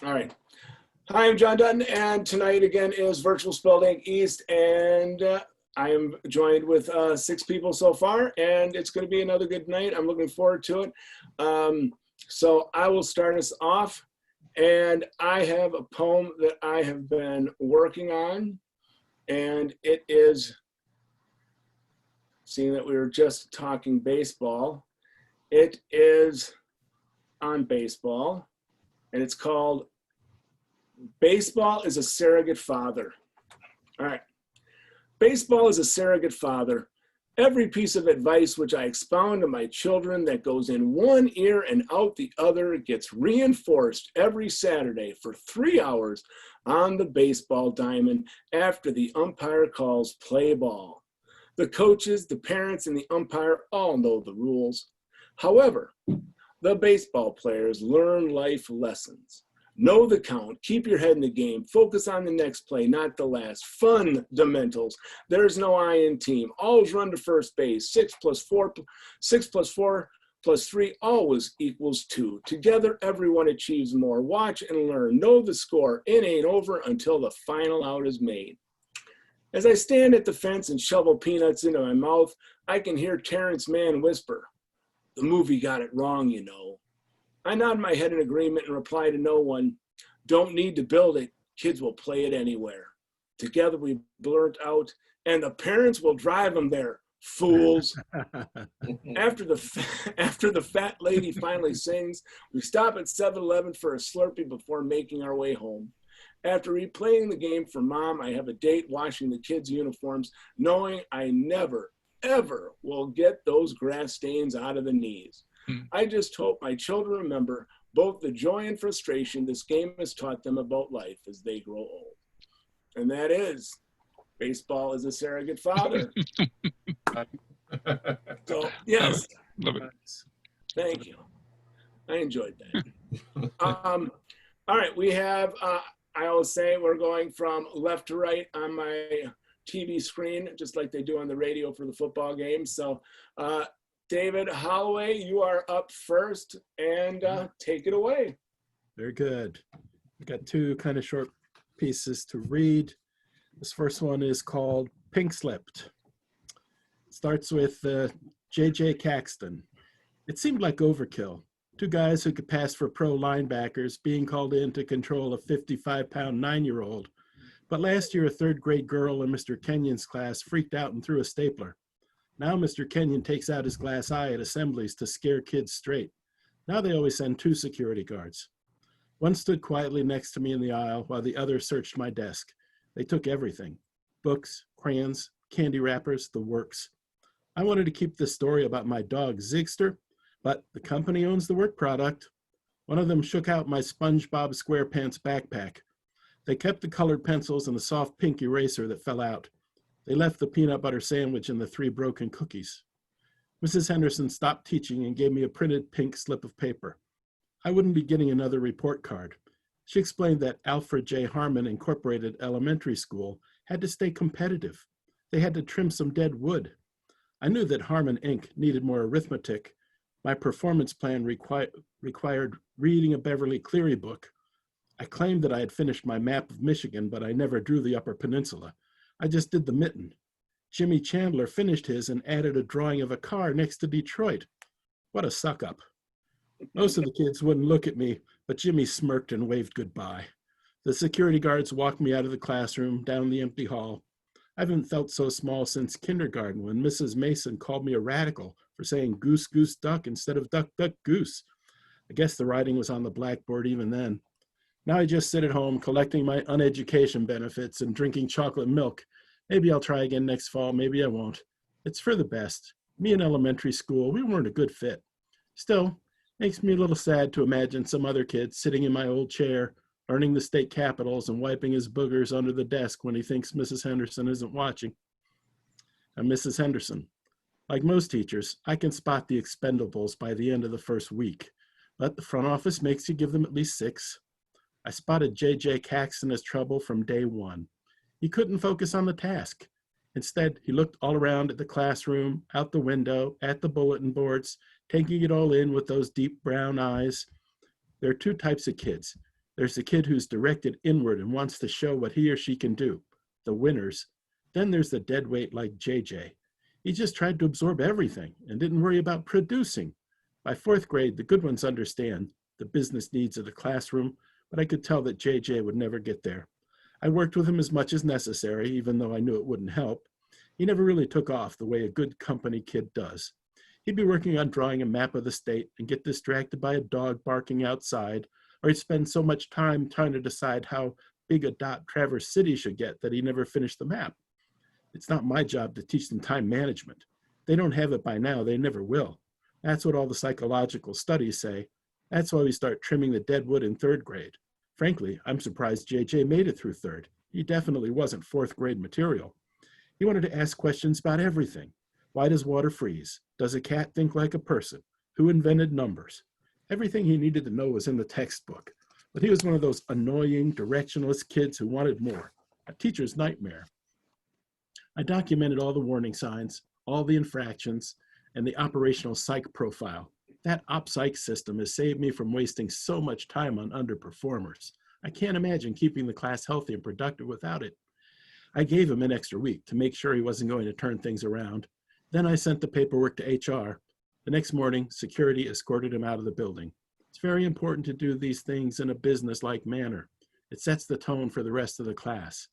All right. Hi, I'm John Dutton, and tonight again is Virtual Spelling East, and I am joined with 6 people so far, and it's going to be another good night. I'm looking forward to it. So I will start us off, and I have a poem that I have been working on, and it is, seeing that we were just talking baseball, it is on baseball, and it's called Baseball is a Surrogate Father. All right. Baseball is a surrogate father. Every piece of advice which I expound to my children that goes in one ear and out the other gets reinforced every Saturday for 3 hours on the baseball diamond after the umpire calls play ball. The coaches, the parents, and the umpire all know the rules. However, the baseball players learn life lessons. Know the count, keep your head in the game, focus on the next play, not the last. Fundamentals. There's no I in team. Always run to first base. 6 plus 4 plus 3 always equals 2. Together, everyone achieves more. Watch and learn. Know the score. It ain't over until the final out is made. As I stand at the fence and shovel peanuts into my mouth, I can hear Terrence Mann whisper, "The movie got it wrong, you know." I nod my head in agreement and reply to no one, "Don't need to build it. Kids will play it anywhere. Together we blurt out, and the parents will drive them there, fools." After the fat lady finally sings, we stop at 7-Eleven for a Slurpee before making our way home. After replaying the game for Mom, I have a date washing the kids' uniforms, knowing I never, ever will get those grass stains out of the knees. I just hope my children remember both the joy and frustration this game has taught them about life as they grow old. And that is, baseball is a surrogate father. So, yes. Love it. Thank you. I enjoyed that. All right, we have, I always say we're going from left to right on my TV screen, just like they do on the radio for the football game. So, David Holloway, you are up first, and take it away. Very good. I've got 2 kind of short pieces to read. This first one is called Pink Slipped. It starts with J.J. Caxton. It seemed like overkill. 2 guys who could pass for pro linebackers being called in to control a 55-pound 9-year-old. But last year, a 3rd grade girl in Mr. Kenyon's class freaked out and threw a stapler. Now Mr. Kenyon takes out his glass eye at assemblies to scare kids straight. Now they always send 2 security guards. One stood quietly next to me in the aisle while the other searched my desk. They took everything: books, crayons, candy wrappers, the works. I wanted to keep this story about my dog Zigster, but the company owns the work product. One of them shook out my SpongeBob SquarePants backpack. They kept the colored pencils and the soft pink eraser that fell out. They left the peanut butter sandwich and the 3 broken cookies. Mrs. Henderson stopped teaching and gave me a printed pink slip of paper. I wouldn't be getting another report card. She explained that Alfred J. Harmon Incorporated Elementary School had to stay competitive. They had to trim some dead wood. I knew that Harmon Inc. needed more arithmetic. My performance plan required reading a Beverly Cleary book. I claimed that I had finished my map of Michigan, but I never drew the Upper Peninsula. I just did the mitten. Jimmy Chandler finished his and added a drawing of a car next to Detroit. What a suck-up. Most of the kids wouldn't look at me, but Jimmy smirked and waved goodbye. The security guards walked me out of the classroom, down the empty hall. I haven't felt so small since kindergarten when Mrs. Mason called me a radical for saying goose, goose, duck instead of duck, duck, goose. I guess the writing was on the blackboard even then. Now I just sit at home collecting my uneducation benefits and drinking chocolate milk. Maybe I'll try again next fall, maybe I won't. It's for the best. Me in elementary school, we weren't a good fit. Still, makes me a little sad to imagine some other kid sitting in my old chair, learning the state capitals and wiping his boogers under the desk when he thinks Mrs. Henderson isn't watching. And Mrs. Henderson, like most teachers, I can spot the expendables by the end of the first week, but the front office makes you give them at least 6. I spotted J.J. Caxton as trouble from day 1. He couldn't focus on the task. Instead, he looked all around at the classroom, out the window, at the bulletin boards, taking it all in with those deep brown eyes. There are 2 types of kids. There's the kid who's directed inward and wants to show what he or she can do, the winners. Then there's the deadweight like JJ. He just tried to absorb everything and didn't worry about producing. By fourth grade, the good ones understand the business needs of the classroom, but I could tell that JJ would never get there. I worked with him as much as necessary, even though I knew it wouldn't help. He never really took off the way a good company kid does. He'd be working on drawing a map of the state and get distracted by a dog barking outside, or he'd spend so much time trying to decide how big a dot Traverse City should get that he never finished the map. It's not my job to teach them time management. They don't have it by now, they never will. That's what all the psychological studies say. That's why we start trimming the dead wood in third grade. Frankly, I'm surprised JJ made it through third. He definitely wasn't fourth grade material. He wanted to ask questions about everything. Why does water freeze? Does a cat think like a person? Who invented numbers? Everything he needed to know was in the textbook. But he was one of those annoying, directionless kids who wanted more. A teacher's nightmare. I documented all the warning signs, all the infractions, and the operational psych profile. That OpPsych system has saved me from wasting so much time on underperformers. I can't imagine keeping the class healthy and productive without it. I gave him an extra week to make sure he wasn't going to turn things around. Then I sent the paperwork to HR. The next morning, security escorted him out of the building. It's very important to do these things in a business-like manner. It sets the tone for the rest of the class.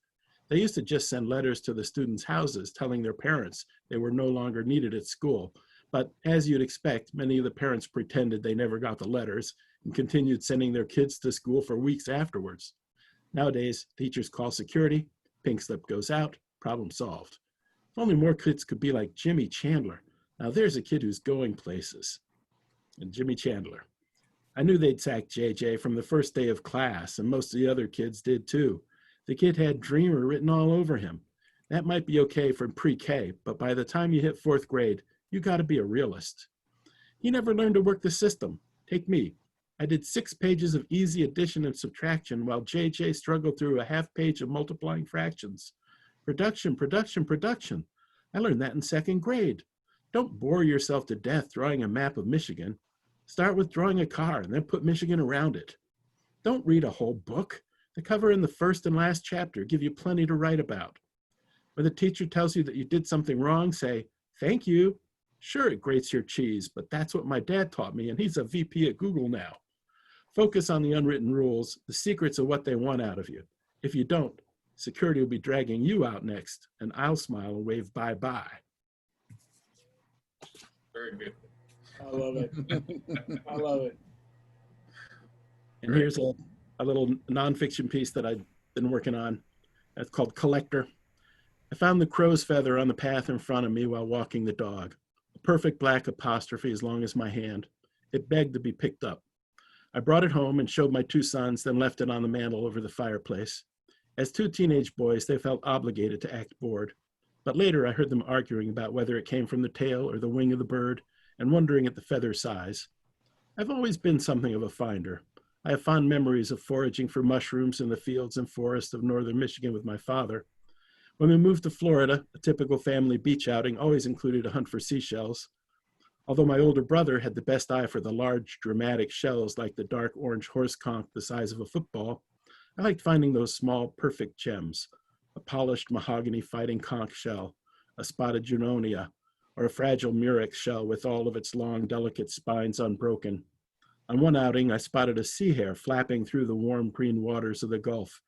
They used to just send letters to the students' houses telling their parents they were no longer needed at school. But as you'd expect, many of the parents pretended they never got the letters and continued sending their kids to school for weeks afterwards. Nowadays, teachers call security, pink slip goes out, problem solved. If only more kids could be like Jimmy Chandler. Now there's a kid who's going places. And Jimmy Chandler. I knew they'd sack JJ from the first day of class, and most of the other kids did too. The kid had Dreamer written all over him. That might be okay for pre-K, but by the time you hit fourth grade, you gotta be a realist. He never learned to work the system. Take me. I did 6 pages of easy addition and subtraction while JJ struggled through a half page of multiplying fractions. Production, production, production. I learned that in second grade. Don't bore yourself to death drawing a map of Michigan. Start with drawing a car and then put Michigan around it. Don't read a whole book. The cover and the first and last chapter give you plenty to write about. When the teacher tells you that you did something wrong, say, "Thank you." Sure, it grates your cheese, but that's what my dad taught me, and he's a VP at Google now. Focus on the unwritten rules, the secrets of what they want out of you. If you don't, security will be dragging you out next, and I'll smile and wave bye-bye. Very good. I love it. I love it. And here's a little nonfiction piece that I've been working on. It's called Collector. I found the crow's feather on the path in front of me while walking the dog. A perfect black apostrophe as long as my hand. It begged to be picked up. I brought it home and showed my 2 sons, then left it on the mantel over the fireplace. As 2 teenage boys, they felt obligated to act bored. But later I heard them arguing about whether it came from the tail or the wing of the bird, and wondering at the feather size. I've always been something of a finder. I have fond memories of foraging for mushrooms in the fields and forests of northern Michigan with my father. When we moved to Florida, a typical family beach outing always included a hunt for seashells. Although my older brother had the best eye for the large, dramatic shells like the dark orange horse conch the size of a football, I liked finding those small, perfect gems, a polished mahogany fighting conch shell, a spotted junonia, or a fragile murex shell with all of its long, delicate spines unbroken. On one outing, I spotted a sea hare flapping through the warm green waters of the Gulf.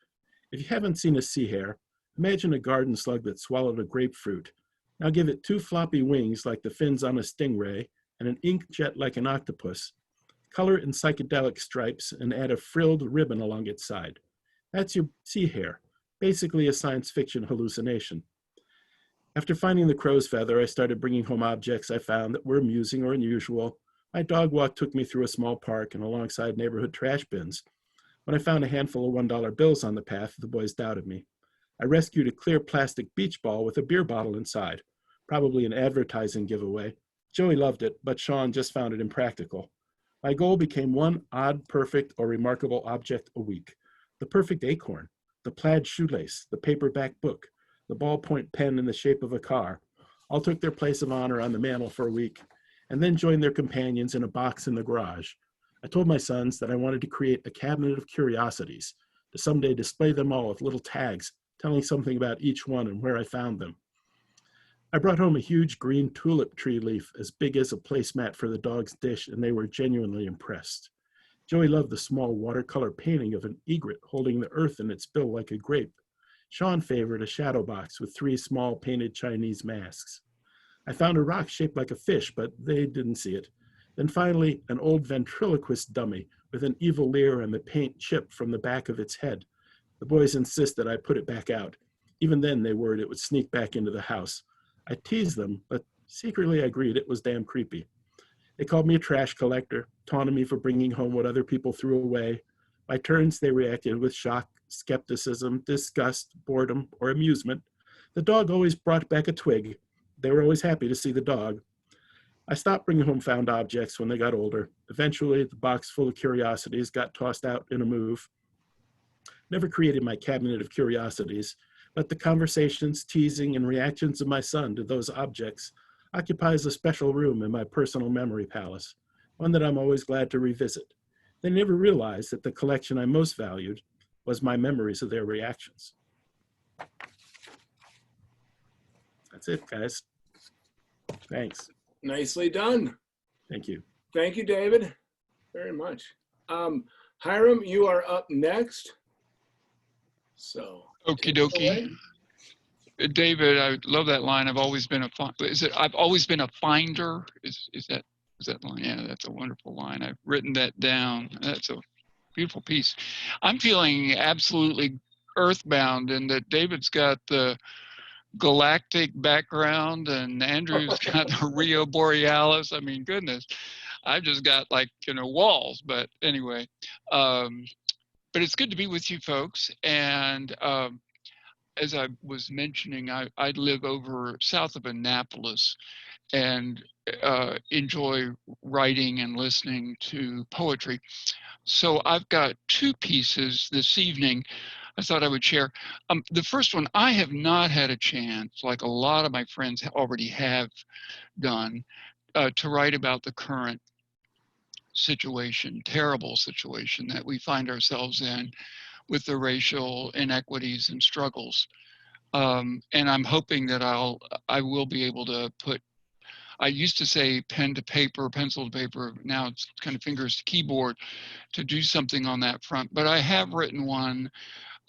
If you haven't seen a sea hare, imagine a garden slug that swallowed a grapefruit. Now give it 2 floppy wings like the fins on a stingray and an ink jet like an octopus. Color it in psychedelic stripes and add a frilled ribbon along its side. That's your sea hare, basically a science fiction hallucination. After finding the crow's feather, I started bringing home objects I found that were amusing or unusual. My dog walk took me through a small park and alongside neighborhood trash bins. When I found a handful of $1 bills on the path, the boys doubted me. I rescued a clear plastic beach ball with a beer bottle inside, probably an advertising giveaway. Joey loved it, but Sean just found it impractical. My goal became 1 odd, perfect, or remarkable object a week. The perfect acorn, the plaid shoelace, the paperback book, the ballpoint pen in the shape of a car, all took their place of honor on the mantle for a week, and then joined their companions in a box in the garage. I told my sons that I wanted to create a cabinet of curiosities to someday display them all with little tags telling something about each one and where I found them. I brought home a huge green tulip tree leaf as big as a placemat for the dog's dish, and they were genuinely impressed. Joey loved the small watercolor painting of an egret holding the earth in its bill like a grape. Sean favored a shadow box with 3 small painted Chinese masks. I found a rock shaped like a fish, but they didn't see it. Then finally, an old ventriloquist dummy with an evil leer and the paint chipped from the back of its head. The boys insisted I put it back out. Even then, they worried it would sneak back into the house. I teased them, but secretly I agreed it was damn creepy. They called me a trash collector, taunted me for bringing home what other people threw away. By turns, they reacted with shock, skepticism, disgust, boredom, or amusement. The dog always brought back a twig. They were always happy to see the dog. I stopped bringing home found objects when they got older. Eventually, the box full of curiosities got tossed out in a move. Never created my cabinet of curiosities, but the conversations, teasing, and reactions of my son to those objects occupies a special room in my personal memory palace, one that I'm always glad to revisit. They never realized that the collection I most valued was my memories of their reactions. That's it, guys. Thanks. Nicely done. Thank you. Thank you, David, very much. Hiram, you are up next. So. Okie dokie. David, I love that line. I've always been a I've always been a finder. Is that line? Yeah, that's a wonderful line. I've written that down. That's a beautiful piece. I'm feeling absolutely earthbound in that David's got the galactic background and Andrew's got the Rio Borealis. I mean, goodness, I've just got like, walls. But anyway, but it's good to be with you folks. And as I was mentioning, I live over south of Annapolis and enjoy writing and listening to poetry. So I've got 2 pieces this evening I thought I would share. The first one, I have not had a chance, like a lot of my friends already have done, to write about the current situation, terrible situation that we find ourselves in with the racial inequities and struggles. And I'm hoping that I will be able to put, I used to say pen to paper, pencil to paper, now it's kind of fingers to keyboard to do something on that front. But I have written one.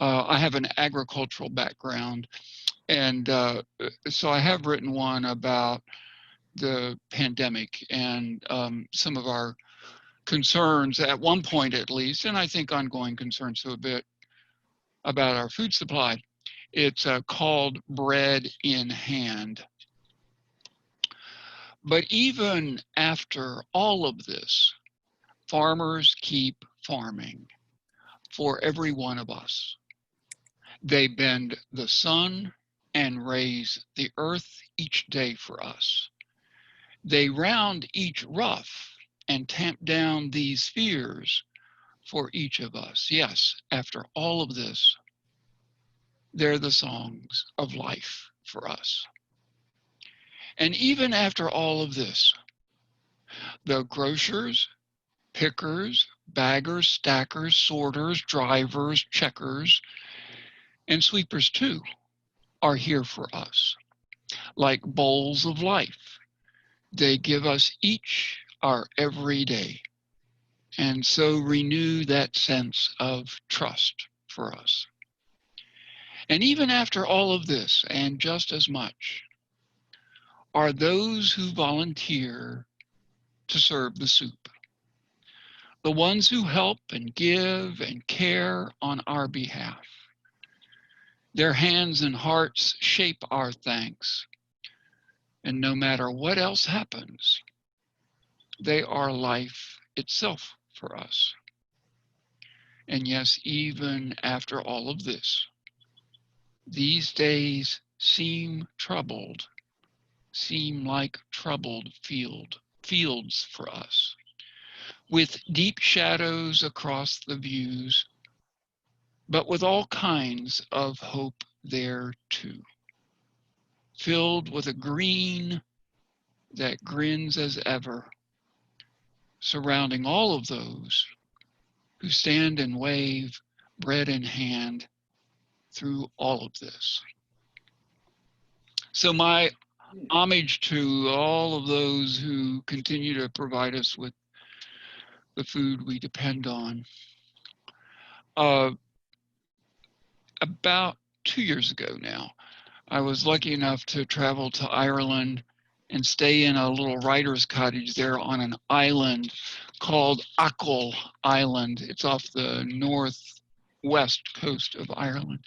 I have an agricultural background, and so I have written one about the pandemic and some of our concerns at one point at least, and I think ongoing concerns to a bit about our food supply. It's called Bread in Hand. But even after all of this, farmers keep farming for every one of us. They bend the sun and raise the earth each day for us. They round each rough and tamp down these fears for each of us. Yes, after all of this, they're the songs of life for us. And even after all of this, the grocers, pickers, baggers, stackers, sorters, drivers, checkers, and sweepers too are here for us. Like bowls of life, they give us each our everyday, and so renew that sense of trust for us. And even after all of this, and just as much, are those who volunteer to serve the soup. The ones who help and give and care on our behalf. Their hands and hearts shape our thanks. And no matter what else happens, they are life itself for us. And yes, even after all of this, these days seem troubled, seem like troubled fields for us, with deep shadows across the views, but with all kinds of hope there too, filled with a green that grins as ever, surrounding all of those who stand and wave, bread in hand, through all of this. So my homage to all of those who continue to provide us with the food we depend on. About 2 years ago now, I was lucky enough to travel to Ireland and stay in a little writer's cottage there on an island called Achill Island. It's off the northwest coast of Ireland.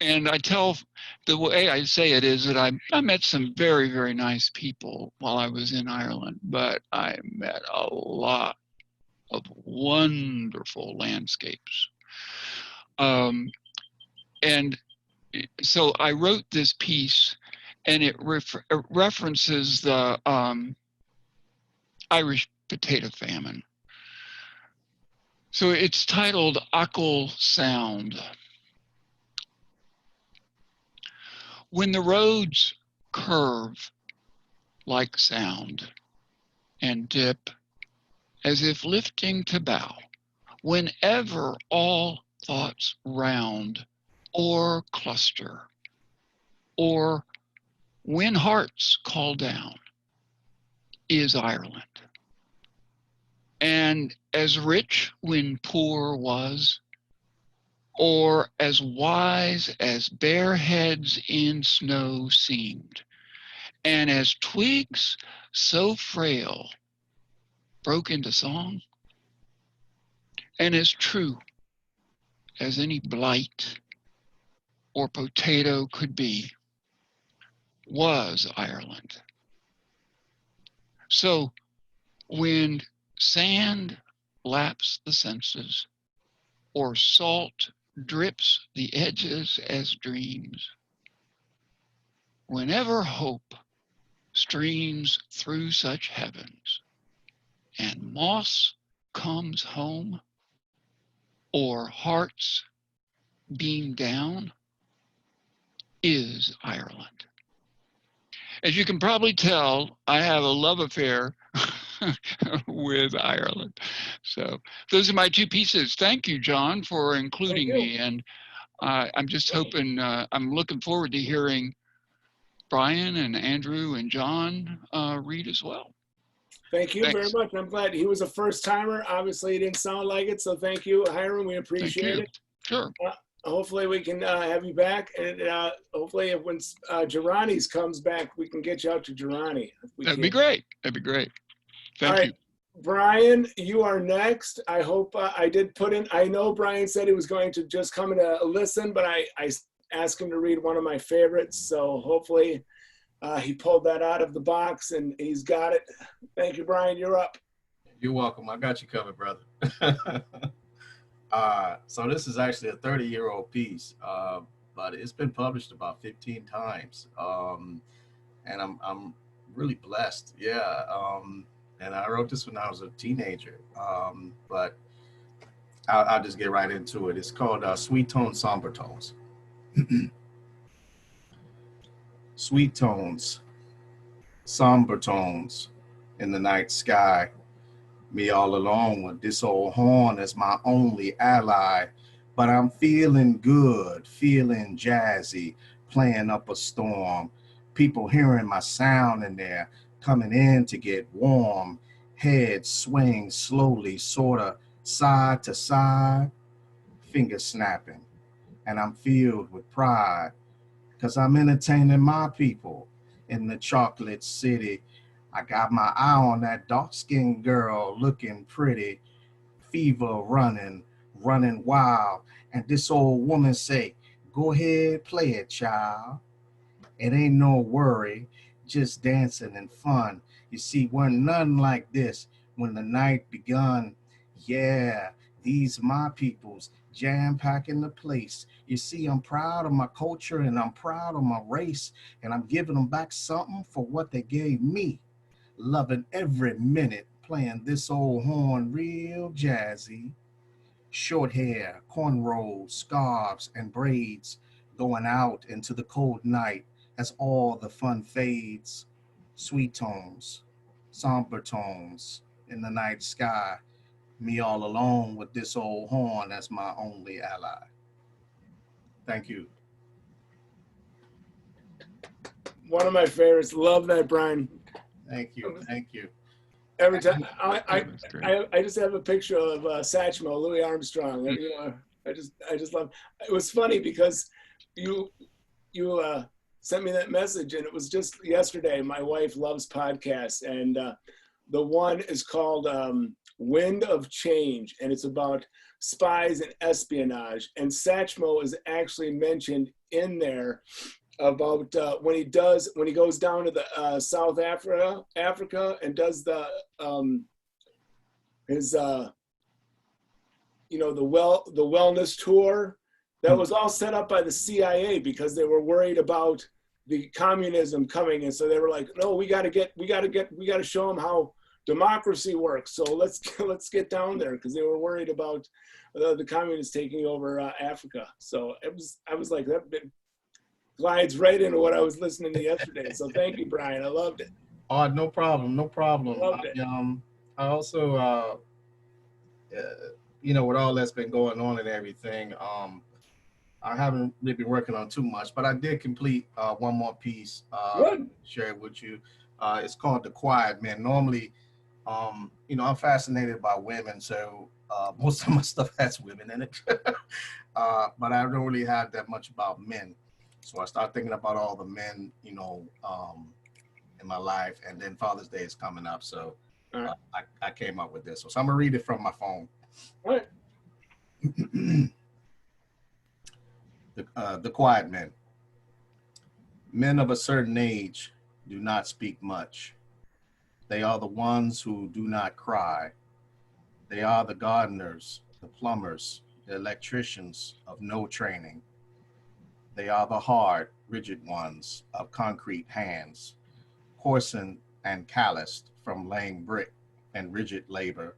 And I tell, the way I say it is that I met some very, very nice people while I was in Ireland, but I met a lot of wonderful landscapes. And so I wrote this piece, and it references the Irish potato famine. So it's titled Achill Sound. When the roads curve like sound and dip as if lifting to bow, whenever all thoughts round or cluster, or when hearts call down, is Ireland. And as rich when poor was, or as wise as bare heads in snow seemed, and as twigs so frail broke into song, and as true as any blight or potato could be, was Ireland. So when sand laps the senses, or salt drips the edges as dreams, whenever hope streams through such heavens, and moss comes home, or hearts beam down, is Ireland. As you can probably tell, I have a love affair with Ireland. So those are my two pieces. Thank you, John, for including me. And I'm just hoping, I'm looking forward to hearing Brian and Andrew and John read as well. Thank you Thanks. very much. I'm glad he was a first timer. Obviously, he didn't sound like it. So thank you, Hiram. We appreciate it. Sure. Hopefully we can have you back, and hopefully when Girani's comes back, we can get you out to Girani. That'd be great. That'd be great. Thank you. Brian, you are next. I hope I did put in, I know Brian said he was going to just come and listen, but I asked him to read one of my favorites. So hopefully he pulled that out of the box and he's got it. Thank you, Brian. You're up. You're welcome. I got you covered, brother. So this is actually a 30-year-old piece, but it's been published about 15 times. And I'm really blessed. Yeah. And I wrote this when I was a teenager, but I'll just get right into it. It's called Sweet Tones, Somber Tones. Sweet tones, somber tones in the night sky. Me all alone with this old horn as my only ally. But I'm feeling good, feeling jazzy, playing up a storm. People hearing my sound in there, coming in to get warm. Head swing slowly, sorta side to side, finger snapping. And I'm filled with pride, 'cause I'm entertaining my people in the chocolate city. I got my eye on that dark-skinned girl looking pretty, fever running wild. And this old woman say, go ahead, play it, child. It ain't no worry, just dancing and fun. You see, we're none like this when the night begun. Yeah, these my peoples, jam-packing the place. You see, I'm proud of my culture and I'm proud of my race, and I'm giving them back something for what they gave me. Loving every minute, playing this old horn real jazzy. Short hair, cornrows, scarves, and braids, going out into the cold night as all the fun fades. Sweet tones, somber tones in the night sky. Me all alone with this old horn as my only ally. Thank you. One of my favorites. Love that, Brian. Thank you. Thank you. Every time I That's great. just have a picture of Satchmo, Louis Armstrong. You know, I just love. It was funny because you sent me that message, and it was just yesterday. My wife loves podcasts, and the one is called Wind of Change, and it's about spies and espionage. And Satchmo is actually mentioned in there about when he goes down to the South Africa and does the his the wellness tour. That was all set up by the CIA because they were worried about the communism coming, and so they were like, no, we got to show them how democracy works. So let's get down there, because they were worried about the communists taking over Africa. So I was like, that glides right into what I was listening to yesterday. So thank you, Brian. I loved it. Oh, no problem. No problem. Loved it. I also, with all that's been going on and everything, I haven't really been working on too much, but I did complete one more piece. Share it with you. It's called The Quiet Men. Normally, I'm fascinated by women, so most of my stuff has women in it. But I don't really have that much about men. So I started thinking about all the men, in my life, and then Father's Day is coming up, so I came up with this. So I'm gonna read it from my phone. All right. The Quiet Men. Men of a certain age do not speak much. They are the ones who do not cry. They are the gardeners, the plumbers, the electricians of no training. They are the hard, rigid ones of concrete hands, coarsened and calloused from laying brick and rigid labor,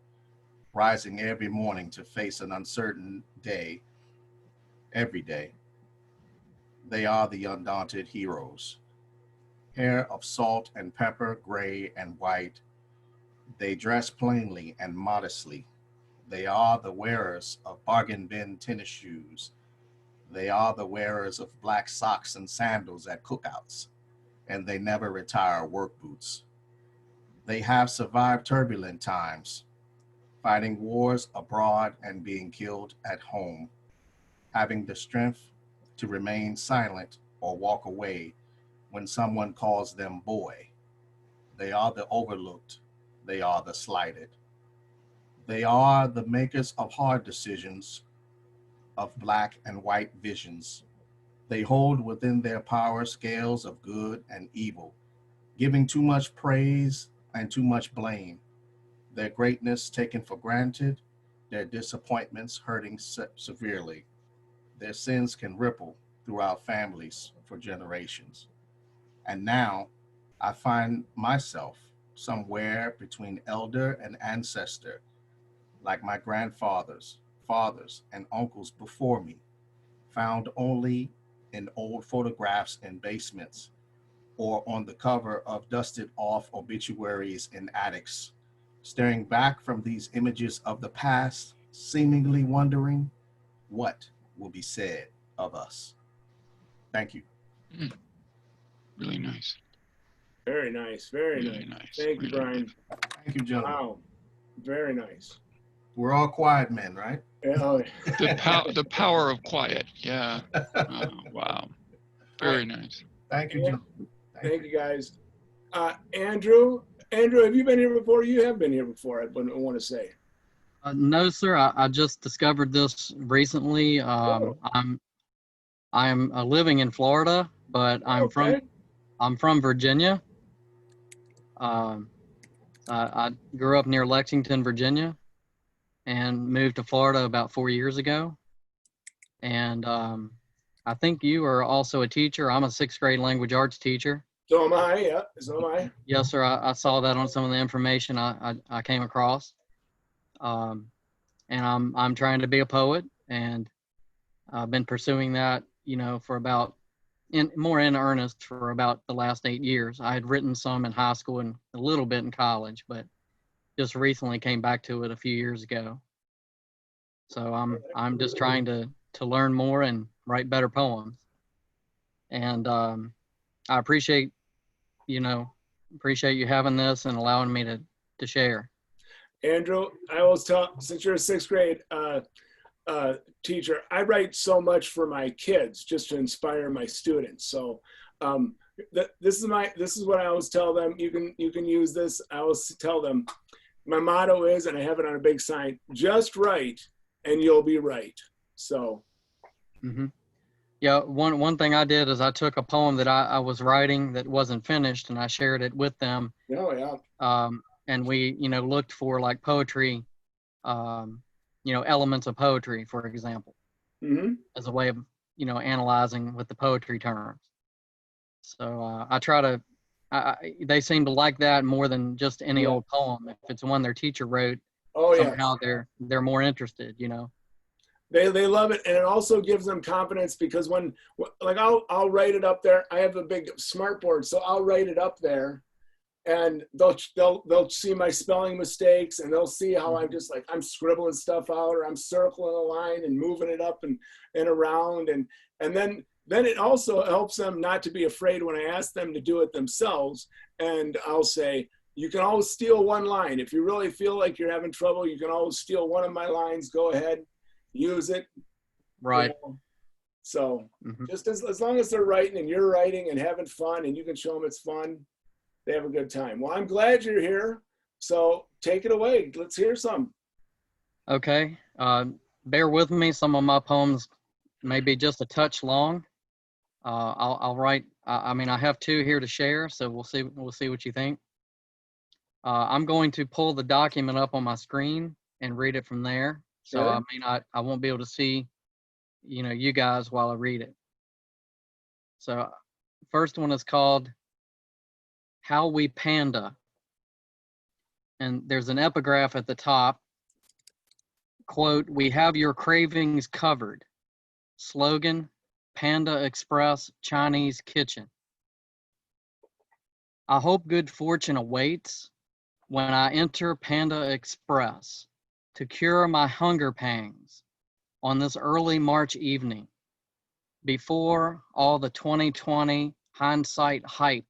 rising every morning to face an uncertain day, every day. They are the undaunted heroes. Hair of salt and pepper, gray and white. They dress plainly and modestly. They are the wearers of bargain bin tennis shoes. They are the wearers of black socks and sandals at cookouts, and they never retire work boots. They have survived turbulent times, fighting wars abroad and being killed at home, having the strength to remain silent or walk away when someone calls them boy. They are the overlooked. They are the slighted. They are the makers of hard decisions, of black and white visions. They hold within their power scales of good and evil, giving too much praise and too much blame. Their greatness taken for granted, their disappointments hurting severely. Their sins can ripple throughout families for generations. And now I find myself somewhere between elder and ancestor, like my grandfathers, fathers, and uncles before me, found only in old photographs in basements or on the cover of dusted off obituaries in attics, staring back from these images of the past, seemingly wondering what will be said of us. Thank you. Really nice. Very nice. Very Really nice. nice. Thank you, Really Brian. nice. Thank you, gentlemen. Wow. Very nice. We're all quiet men, right? Oh, The power of quiet. Yeah. Oh, wow. Very nice. Thank you, gentlemen. Thank you, guys. Andrew, have you been here before? You have been here before, I want to say. No, sir. I just discovered this recently. I'm living in Florida, but I'm from Virginia. I grew up near Lexington, Virginia, and moved to Florida about 4 years ago. And I think you are also a teacher. I'm a 6th grade language arts teacher. So am I. Yeah. So am I. Yes, sir. I saw that on some of the information I came across. And I'm trying to be a poet, and I've been pursuing that, for about more in earnest for about the last 8 years. I had written some in high school and a little bit in college, but just recently came back to it a few years ago. So I'm just trying to learn more and write better poems. And I appreciate you having this and allowing me to share. Andrew, I always tell, since you're a sixth grade teacher, I write so much for my kids just to inspire my students. So this is what I always tell them. You can use this. I always tell them, my motto is, and I have it on a big sign, just write and you'll be right. So. Mm-hmm. Yeah, one thing I did is I took a poem that I was writing that wasn't finished, and I shared it with them. Oh, yeah. And we, looked for like poetry, elements of poetry, for example, as a way of, analyzing with the poetry terms. So I try to, they seem to like that more than just any old poem. If it's one their teacher wrote, somehow they're more interested, They love it, and it also gives them confidence, because when, like, I'll write it up there. I have a big smart board, so I'll write it up there, and they'll see my spelling mistakes, and they'll see how I'm scribbling stuff out, or I'm circling a line and moving it up and around, and then it also helps them not to be afraid when I ask them to do it themselves. And I'll say, you can always steal one line. If you really feel like you're having trouble, you can always steal one of my lines. Go ahead. Use it. Right. So just as long as they're writing and you're writing and having fun, and you can show them it's fun, they have a good time. Well, I'm glad you're here. So take it away. Let's hear some. Okay. Bear with me. Some of my poems may be just a touch long. I'll write. I have two here to share, so we'll see what you think. I'm going to pull the document up on my screen and read it from there. So I won't be able to see, you guys while I read it. So first one is called How We Panda. And there's an epigraph at the top. Quote, "We have your cravings covered." Slogan, Panda Express Chinese Kitchen. I hope good fortune awaits when I enter Panda Express to cure my hunger pangs on this early March evening, before all the 2020 hindsight hype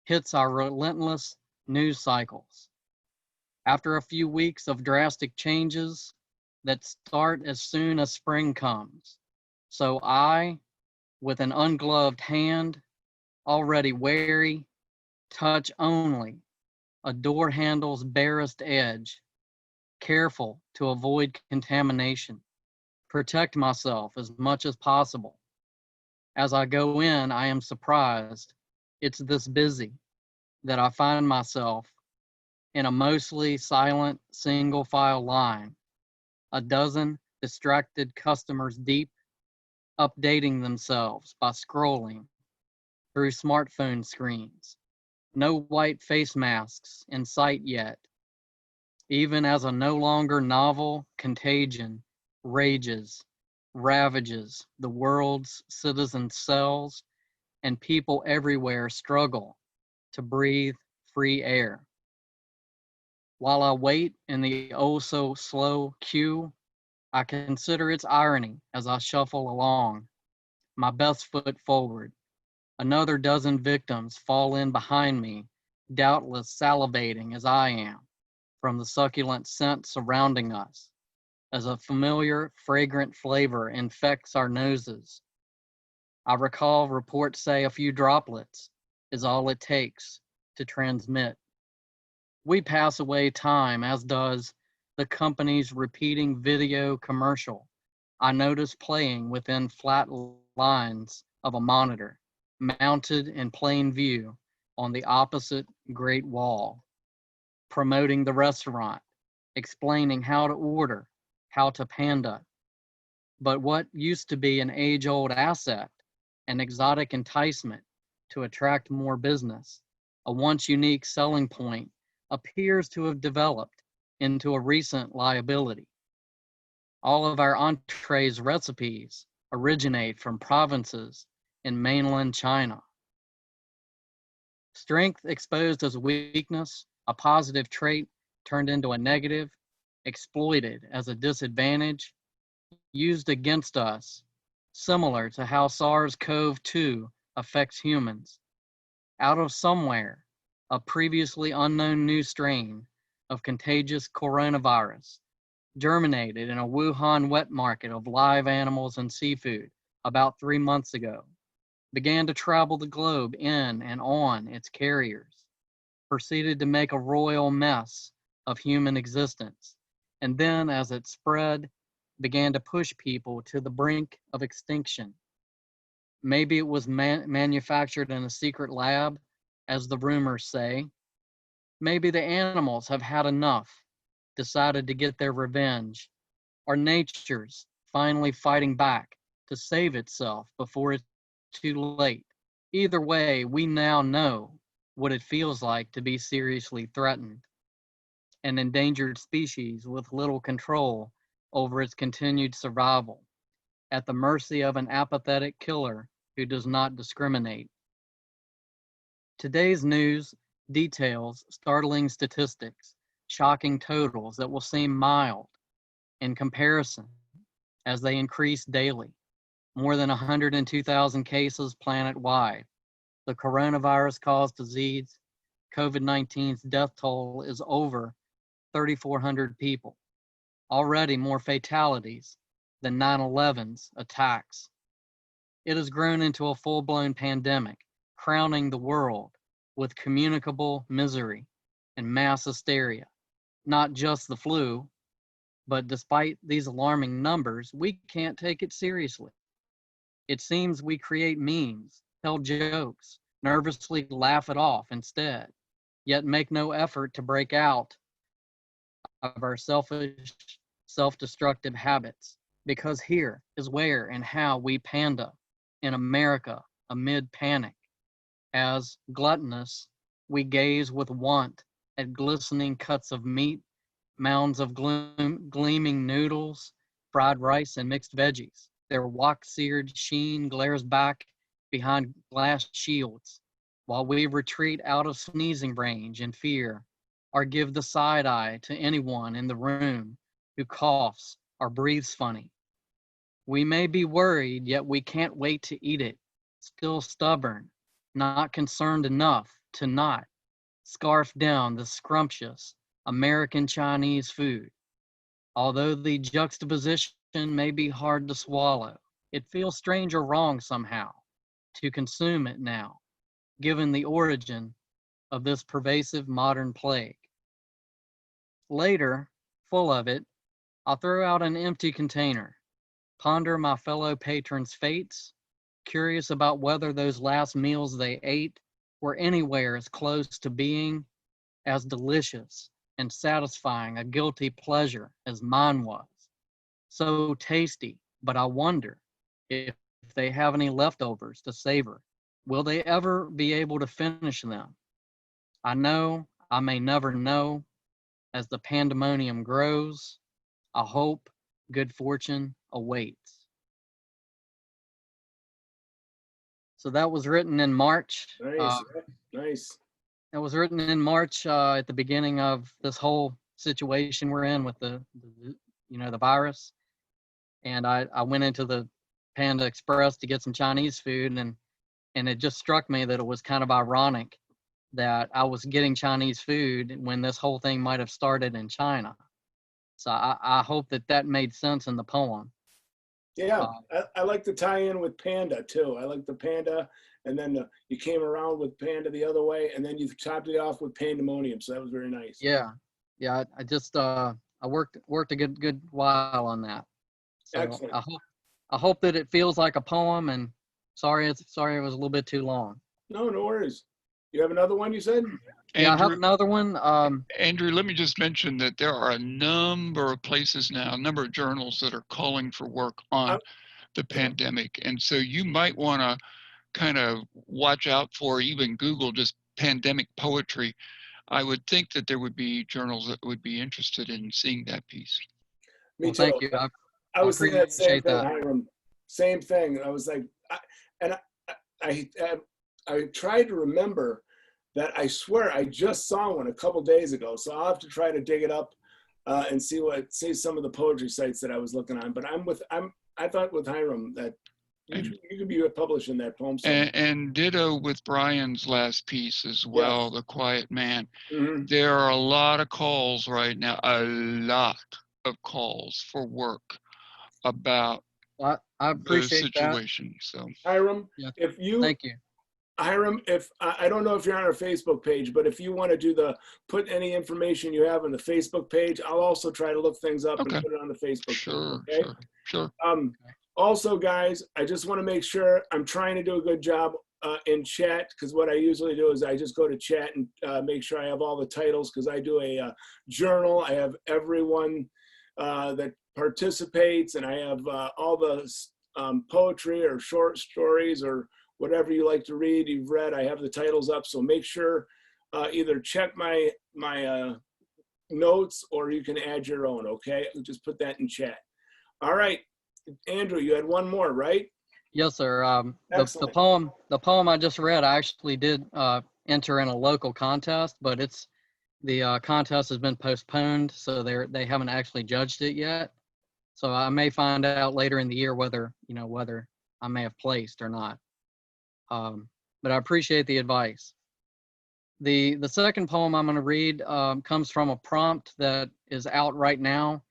hits our relentless news cycles. After a few weeks of drastic changes that start as soon as spring comes, so I, with an ungloved hand, already wary, touch only a door handle's barest edge, careful to avoid contamination, protect myself as much as possible. As I go in, I am surprised it's this busy that I find myself in a mostly silent single file line, a dozen distracted customers deep, updating themselves by scrolling through smartphone screens. No white face masks in sight yet, even as a no longer novel contagion rages, ravages the world's citizen cells, and people everywhere struggle to breathe free air. While I wait in the oh so slow queue, I consider its irony as I shuffle along, my best foot forward. Another dozen victims fall in behind me, doubtless salivating as I am from the succulent scent surrounding us, as a familiar, fragrant flavor infects our noses. I recall reports say a few droplets is all it takes to transmit. We pass away time, as does the company's repeating video commercial I notice playing within flat lines of a monitor, mounted in plain view on the opposite Great Wall, promoting the restaurant, explaining how to order, how to panda. But what used to be an age-old asset, an exotic enticement to attract more business, a once unique selling point, appears to have developed into a recent liability. All of our entrees recipes originate from provinces in mainland China. Strength exposed as weakness, a positive trait turned into a negative, exploited as a disadvantage, used against us, similar to how SARS-CoV-2 affects humans. Out of somewhere, a previously unknown new strain of contagious coronavirus germinated in a Wuhan wet market of live animals and seafood about 3 months ago, began to travel the globe in and on its carriers, proceeded to make a royal mess of human existence, and then as it spread, began to push people to the brink of extinction. Maybe it was manufactured in a secret lab, as the rumors say. Maybe the animals have had enough, decided to get their revenge, or nature's finally fighting back to save itself before it's too late. Either way, we now know what it feels like to be seriously threatened, an endangered species with little control over its continued survival, at the mercy of an apathetic killer who does not discriminate. Today's news details startling statistics, shocking totals that will seem mild in comparison as they increase daily. More than 102,000 cases planet-wide. The coronavirus-caused disease, COVID-19's death toll is over 3,400 people. Already more fatalities than 9/11's attacks. It has grown into a full-blown pandemic, crowning the world with communicable misery and mass hysteria. Not just the flu, but despite these alarming numbers, we can't take it seriously. It seems we create memes, tell jokes, nervously laugh it off instead, yet make no effort to break out of our selfish, self-destructive habits. Because here is where and how we panda in America amid panic. As gluttonous, we gaze with want at glistening cuts of meat, mounds of gleaming noodles, fried rice, and mixed veggies. Their wax-seared sheen glares back behind glass shields, while we retreat out of sneezing range in fear, or give the side eye to anyone in the room who coughs or breathes funny. We may be worried, yet we can't wait to eat it, still stubborn, not concerned enough to not scarf down the scrumptious American Chinese food. Although the juxtaposition may be hard to swallow, it feels strange or wrong somehow to consume it now, given the origin of this pervasive modern plague. Later, full of it, I'll throw out an empty container, ponder my fellow patrons' fates, curious about whether those last meals they ate were anywhere as close to being as delicious and satisfying a guilty pleasure as mine was. So tasty, but I wonder if they have any leftovers to savor. Will they ever be able to finish them? I know I may never know. As the pandemonium grows, I hope good fortune awaits. So that was written in March. Nice, nice. It was written in March at the beginning of this whole situation we're in with the virus. And I went into the Panda Express to get some Chinese food, and it just struck me that it was kind of ironic that I was getting Chinese food when this whole thing might have started in China. So I hope that made sense in the poem. Yeah, I like the tie-in with Panda too. I like the Panda, and then you came around with Panda the other way, and then you topped it off with Pandemonium. So that was very nice. Yeah. I just I worked a good while on that. So Excellent. I hope that it feels like a poem. And sorry it was a little bit too long. No worries. You have another one, you said? Yeah, Andrew, I have another one. Andrew, let me just mention that there are a number of places now, a number of journals that are calling for work on the pandemic. And so you might want to kind of watch out for, even Google just pandemic poetry. I would think that there would be journals that would be interested in seeing that piece. Me Well, too. thank you. I was thinking that same appreciate thing, that. Hiram. Same thing. I was like, I tried to remember that I swear I just saw one a couple days ago. So I'll have to try to dig it up and see some of the poetry sites that I was looking on. But I thought with Hiram that you could be publishing that poem somewhere. And ditto with Brian's last piece as well, The Quiet Man. Mm-hmm. There are a lot of calls right now, a lot of calls for work about I the appreciate that. situation. So Hiram, Yeah. Hiram, if I don't know if you're on our Facebook page, but if you want to put any information you have on the Facebook page, I'll also try to look things up and put it on the Facebook page. Okay? Sure. Also, guys, I just want to make sure I'm trying to do a good job in chat, because what I usually do is I just go to chat and make sure I have all the titles, because I do a journal. I have everyone that participates, and I have all the poetry or short stories or whatever you like to read, you've read. I have the titles up, so make sure either check my notes, or you can add your own. Okay, just put that in chat. All right. Andrew, you had one more, right? Yes, sir. The poem I just read, I actually did enter in a local contest, but the contest has been postponed, so they haven't actually judged it yet. So I may find out later in the year whether I may have placed or not. But I appreciate the advice. The second poem I'm going to read comes from a prompt that is out right now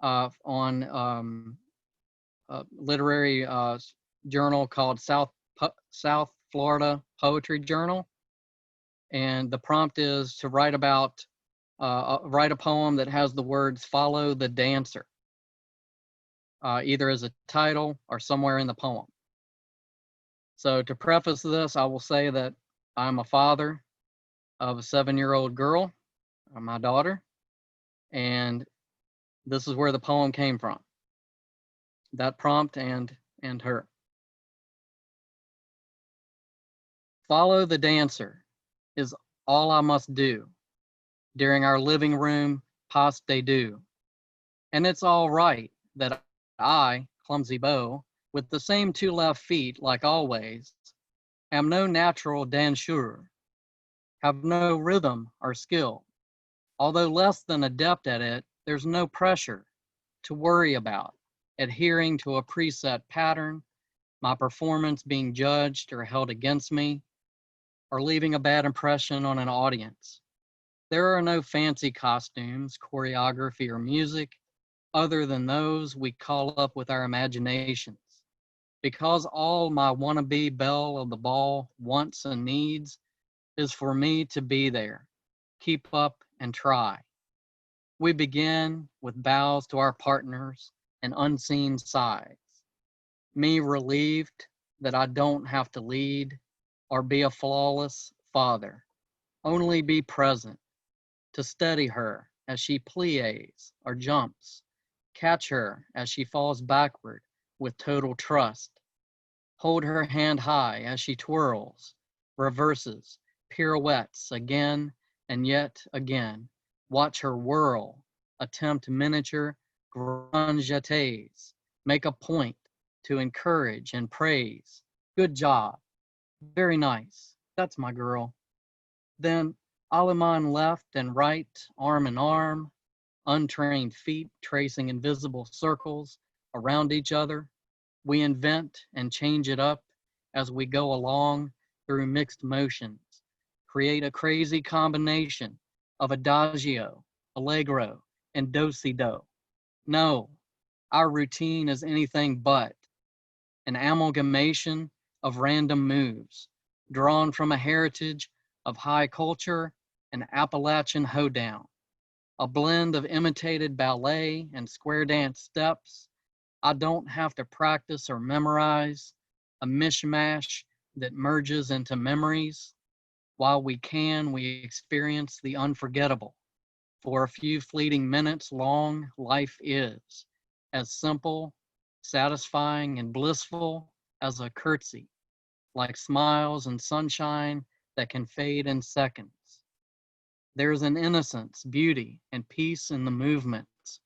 on a literary journal called South Florida Poetry Journal, and the prompt is to write a poem that has the words "follow the dancer," either as a title or somewhere in the poem. So to preface this, I will say that I'm a father of a 7-year-old girl, my daughter, and this is where the poem came from. That prompt and her. Follow the dancer is all I must do during our living room pas de deux. And it's all right that I, clumsy beau, with the same 2 left feet like always, am no natural danseur, have no rhythm or skill. Although less than adept at it, there's no pressure to worry about adhering to a preset pattern, my performance being judged or held against me, or leaving a bad impression on an audience. There are no fancy costumes, choreography, or music other than those we call up with our imaginations. Because all my wannabe belle of the ball wants and needs is for me to be there, keep up and try. We begin with bows to our partners and unseen sighs. Me relieved that I don't have to lead or be a flawless father, only be present to steady her as she plies or jumps, catch her as she falls backward with total trust, hold her hand high as she twirls, reverses, pirouettes again and yet again, watch her whirl, attempt miniature grand jetés, make a point to encourage and praise. Good job. Very nice. That's my girl. Then Aleman left and right, arm in arm, untrained feet tracing invisible circles around each other. We invent and change it up as we go along through mixed motions, create a crazy combination of adagio, allegro, and do-si-do. No, our routine is anything but an amalgamation of random moves drawn from a heritage of high culture and Appalachian hoedown, a blend of imitated ballet and square dance steps. I don't have to practice or memorize, a mishmash that merges into memories. While we experience the unforgettable. For a few fleeting minutes long, life is as simple, satisfying, and blissful as a curtsy, like smiles and sunshine that can fade in seconds. There's an innocence, beauty, and peace in the movements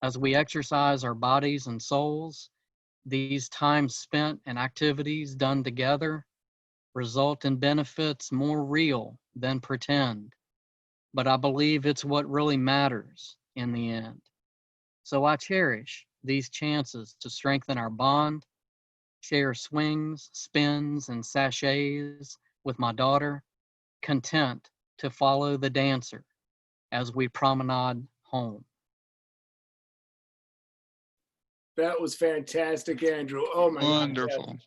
as we exercise our bodies and souls. These times spent and activities done together result in benefits more real than pretend, but I believe it's what really matters in the end. So I cherish these chances to strengthen our bond, share swings, spins, and sachets with my daughter, content to follow the dancer as we promenade home. That was fantastic, Andrew. Oh my God. Wonderful.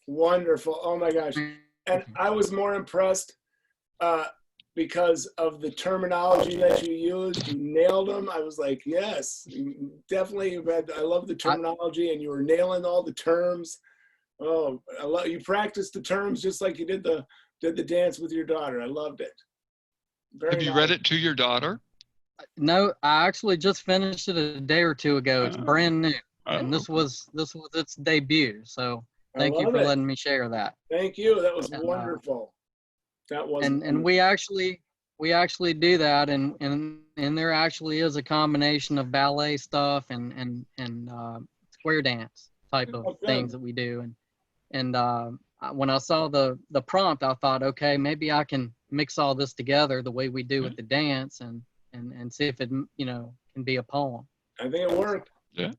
Wonderful. Oh my gosh. And I was more impressed because of the terminology that you used. You nailed them. I was like, yes, definitely. I love the terminology, and you were nailing all the terms. Oh, I love you practiced the terms just like you did the dance with your daughter. I loved it. Very Have you nice. read it to your daughter? No, I actually just finished it a day or two ago. It's Oh. brand new, Oh, and this was its debut. So thank you love for it. letting me share that. Thank you. That was And, wonderful. That was and wonderful. we actually do that, and there actually is a combination of ballet stuff and square dance type of Oh, good. things that we do. And when I saw the prompt, I thought, okay, maybe I can mix all this together the way we do with the dance, and see if it can be a poem. I think it worked. Yeah.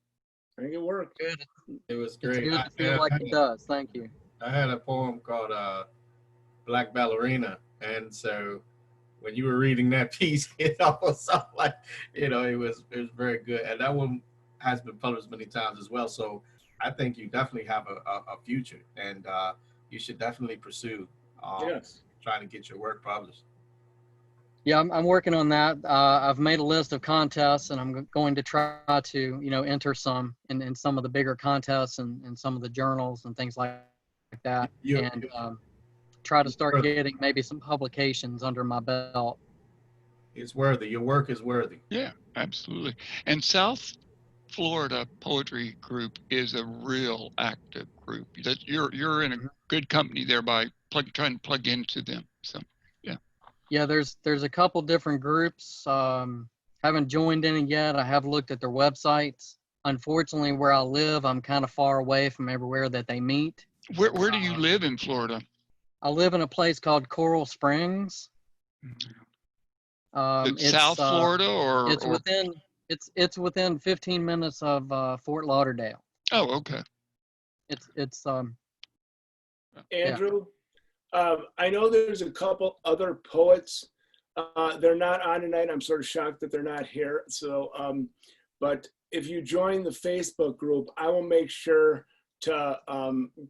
I think it worked. Good. It was It's great. good to feel like it does. Thank you. I had a poem called Black Ballerina, and so when you were reading that piece, it almost sounded like, it was very good, and that one has been published many times as well. So I think you definitely have a future, and you should definitely pursue Yes. trying to get your work published. Yeah, I'm working on that. I've made a list of contests, and I'm going to try to, enter some in some of the bigger contests and some of the journals and things like that, and try to start getting maybe some publications under my belt. It's worthy. Your work is worthy. Yeah, absolutely. And South Florida Poetry Group is a real active group. That you're in a good company there by trying to plug into them. So yeah. Yeah, there's a couple different groups. Haven't joined any yet. I have looked at their websites. Unfortunately, where I live, I'm kind of far away from everywhere that they meet. Where do you live in Florida? I live in a place called Coral Springs. It's South Florida, or it's within 15 minutes of Fort Lauderdale. Oh, okay. It's Andrew, I know there's a couple other poets. They're not on tonight. I'm sort of shocked that they're not here. So, but if you join the Facebook group, I will make sure to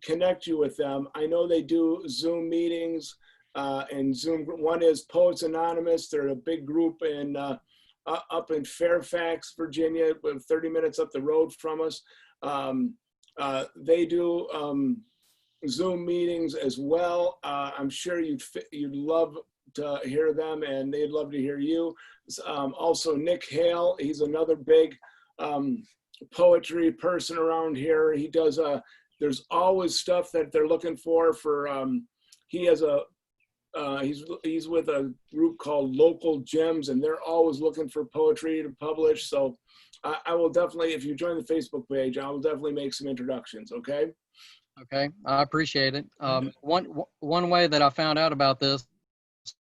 connect you with them. I know they do Zoom meetings and Zoom. One is Poets Anonymous. They're a big group in up in Fairfax, Virginia, 30 minutes up the road from us. They do Zoom meetings as well. I'm sure you'd love to hear them, and they'd love to hear you. Also, Nick Hale, he's another big poetry person around here. He does there's always stuff that they're looking for. He has he's with a group called Local Gems, and they're always looking for poetry to publish. So I will definitely, if you join the Facebook page, I will definitely make some introductions. Okay. okay. I appreciate it. One way that I found out about this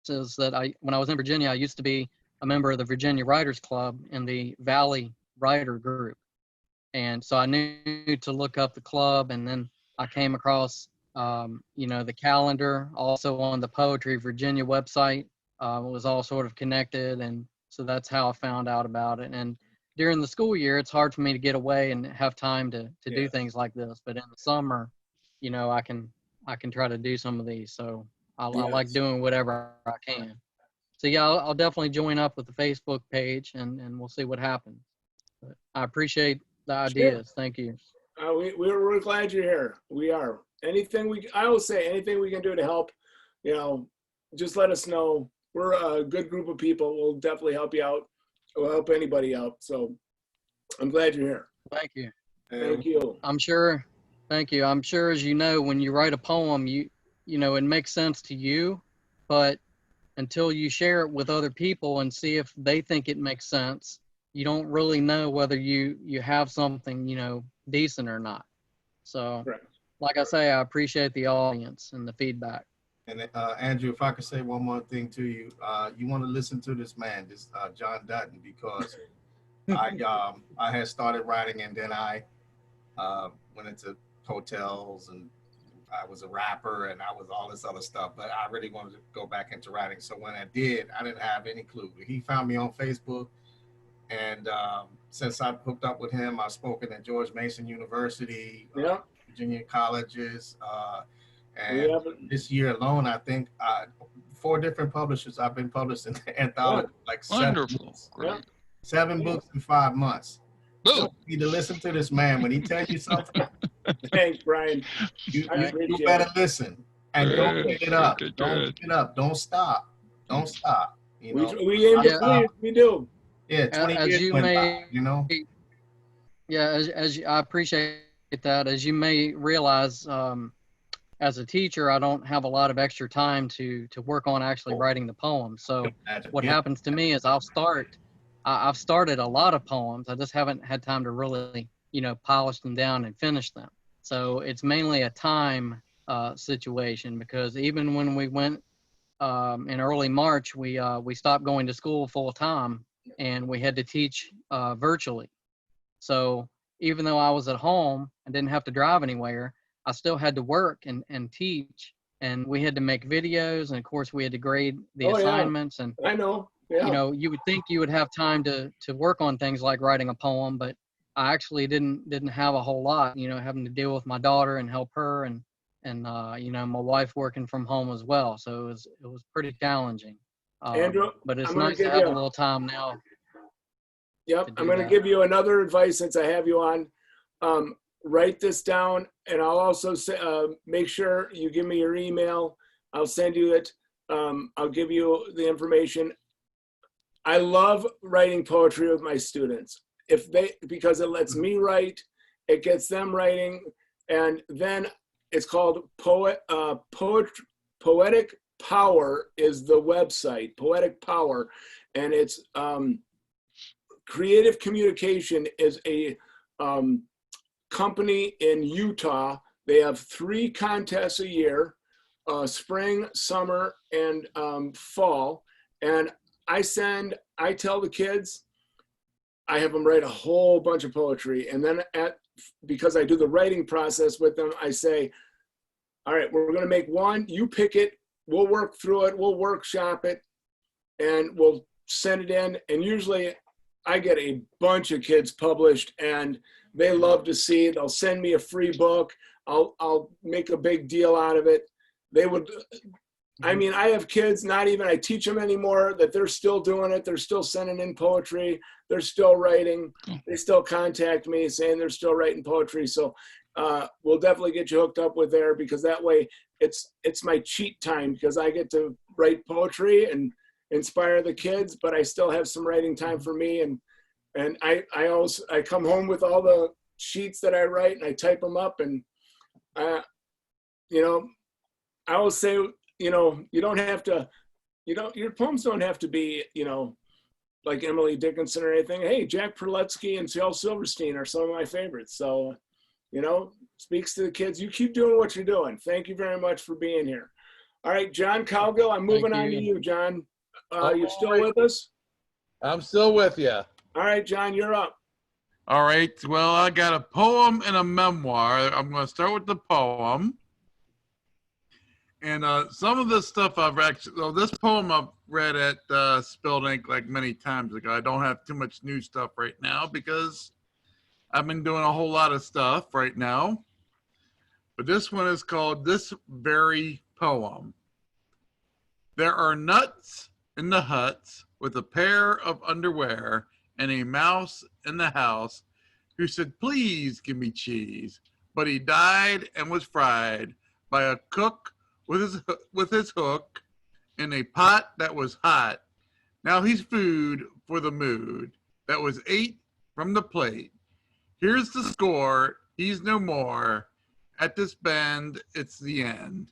is that when I was in Virginia, I used to be a member of the Virginia Writers Club in the Valley Writer Group. And so I knew to look up the club, and then I came across, the calendar also on the Poetry Virginia website. It was all sort of connected. And so that's how I found out about it. And during the school year, it's hard for me to get away and have time to do things like this. But in the summer, I can try to do some of these. So I like doing whatever I can. So yeah, I'll definitely join up with the Facebook page, and we'll see what happens. But I appreciate the ideas. Sure. Thank you. We're glad you're here. We are. I will say anything we can do to help, just let us know. We're a good group of people. We'll definitely help you out. We'll help anybody out. So I'm glad you're here. Thank you. Thank you. I'm sure. Thank you. I'm sure, as you know, when you write a poem, it makes sense to you, but until you share it with other people and see if they think it makes sense, you don't really know whether you have something, decent or not. So Correct. like I say, I appreciate the audience and the feedback. And Andrew, if I could say one more thing to you, you want to listen to this man, this John Dutton, because I had started writing, and then I went into hotels, and I was a rapper, and I was all this other stuff. But I really wanted to go back into writing. So when I did, I didn't have any clue. He found me on Facebook, and since I hooked up with him, I've spoken at George Mason University, Yeah. Virginia colleges, We and have, this year alone, I think 4 different publishers I've been published in the anthology, like 7 Wonderful. books. Great. 7 books in 5 months. Boom. So you need to listen to this man. When he tells you something, thanks, Brian. you appreciate better it. listen. And don't Good, give it up. good, Don't good. give it up. Don't stop. Don't stop. You know? We aim to Yeah. please. We do. Yeah, 20 As years you went may- by, you know? Yeah, I appreciate that. As you may realize, as a teacher, I don't have a lot of extra time to work on actually writing the poem. So what Yeah. happens to me is I've started a lot of poems. I just haven't had time to really, polish them down and finish them. So it's mainly a time situation, because even when we went in early March, we stopped going to school full time, and we had to teach virtually. So even though I was at home and didn't have to drive anywhere, I still had to work and teach, and we had to make videos, and of course we had to grade the Oh, yeah. assignments. And I know. Yeah. you would think you would have time to work on things like writing a poem, but I actually didn't have a whole lot, having to deal with my daughter and help her, and my wife working from home as well. So it was pretty challenging. Andrew, but it's I'm gonna nice to give have you a little time now. Yep. to I'm do going to that. give you another advice since I have you on. Write this down, and I'll also say, make sure you give me your email. I'll send you it. I'll give you the information. I love writing poetry with my students. Because it lets me write, it gets them writing, and then it's called Poetic Power is the website, Poetic Power, and it's Creative Communication is a company in Utah. They have 3 contests a year, spring, summer, and fall. And I tell the kids, I have them write a whole bunch of poetry. And then because I do the writing process with them, I say, all right, we're gonna make one, you pick it, we'll work through it, we'll workshop it, and we'll send it in. And usually I get a bunch of kids published, and they love to see it. They'll send me a free book. I'll make a big deal out of it. I have kids, I teach them anymore, that they're still doing it. They're still sending in poetry. They're still writing. They still contact me saying they're still writing poetry. So we'll definitely get you hooked up with there, because that way it's my cheat time, because I get to write poetry and inspire the kids, but I still have some writing time for me. And I come home with all the sheets that I write, and I type them up, and I will say, you don't have to, your poems don't have to be, like Emily Dickinson or anything. Hey, Jack Perletsky and Shel Silverstein are some of my favorites. So, speaks to the kids. You keep doing what you're doing. Thank you very much for being here. All right, John Cowgill, I'm moving on to you, John. You still with us? I'm still with you. All right, John, you're up. All right. Well, I got a poem and a memoir. I'm going to start with the poem. And some of this stuff this poem I've read at Spilled Ink like many times ago. I don't have too much new stuff right now because I've been doing a whole lot of stuff right now. But this one is called This Very Poem. There are nuts in the huts with a pair of underwear and a mouse in the house who said, please give me cheese. But he died and was fried by a cook with his hook in a pot that was hot. Now he's food for the mood that was ate from the plate. Here's the score. He's no more. At this bend, it's the end.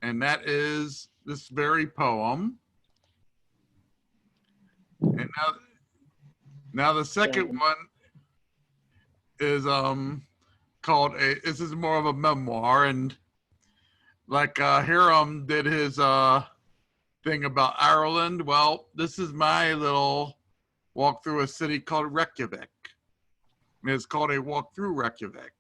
And that is this very poem. And now the second one is this is more of a memoir, and like Hiram did his thing about Ireland. Well, this is my little walk through a city called Reykjavik. And it's called a walk through Reykjavik.